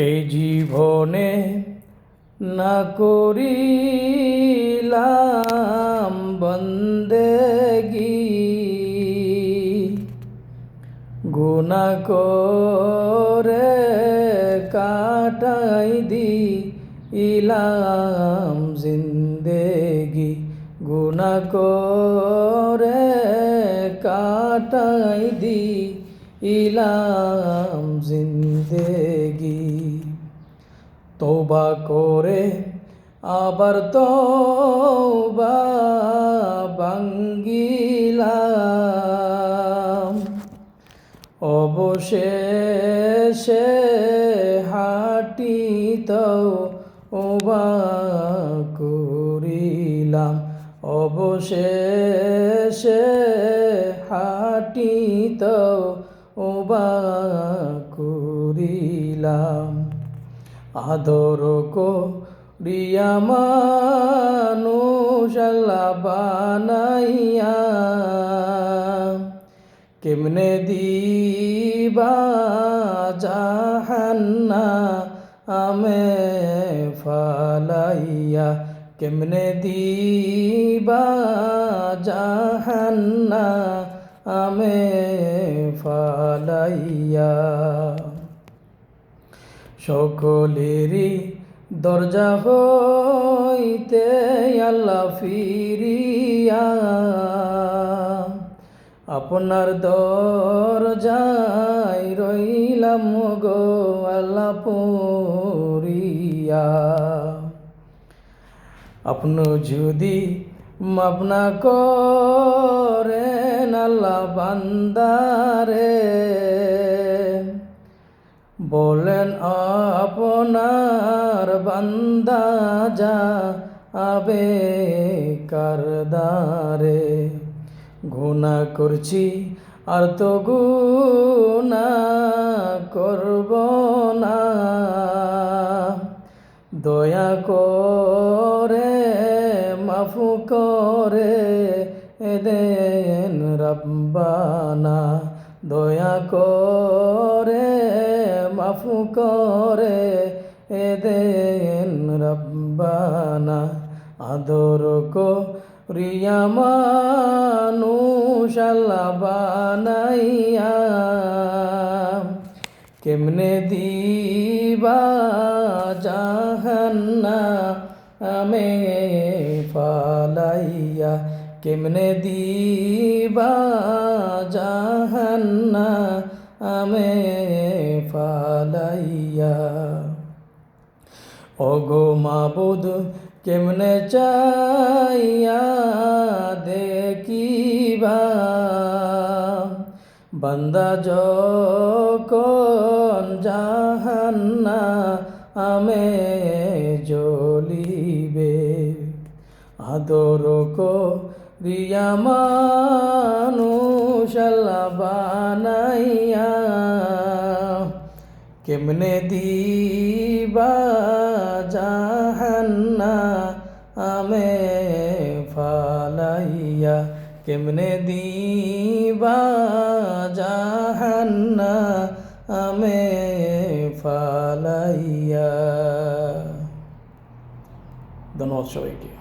এই জীবনে না করিলাম বন্দেগি, গুনাহ করে কাটাই দিলাম জিন্দেগি, গুনাহ করে কাটাই দিলাম জিন্দেগি। তওবা করে আবার তওবা ভাঙ্গিলাম, অবশেষে হাঁটি তওবা করিলাম, অবশেষে হাঁটি তওবা করিলাম। আদর করিয়া মানুষ আল্লাহ বানাইয়া, কেমনে দিবা জাহান্নামে ফালাইয়া, কেমনে দিবা জাহান্নামে ফালাইয়া। সকলেরই দরজা হইতে আল্লাহ ফিরিয়া, আপনার দরজায় রইলাম গো আল্লাহ পড়িয়া। আপনি যদি মাফ না করেন আল্লাহ বান্দারে, বলেন আপনার বান্দা যাবে কারদারে। গুনাহ করছি আর তো গুনাহ করব না, দয়া করে মাফ করে দেন রব্বানা, দয়া করে মাফ করে দেন রব্বানা। আদর করিয়া মানুষ আল্লাহ বানাইয়া, কেমনে দিবা জাহান্নামে ফালাইয়া, কেমনে দিবা জাহান্নামে ফালাইয়া। ওগো মাবুদ কেমনে চাইয়া দেখিবা, বান্দা যখন জাহান্নামে জ্বলিবে। আদর করিয়া মানুষ আল্লাহ বানাইয়া, কেমনে দিবা জাহান্নামে ফালাইয়া, কেমনে দিবা জাহান্নামে ফালাইয়া। ধন্যবাদ সবাইকে।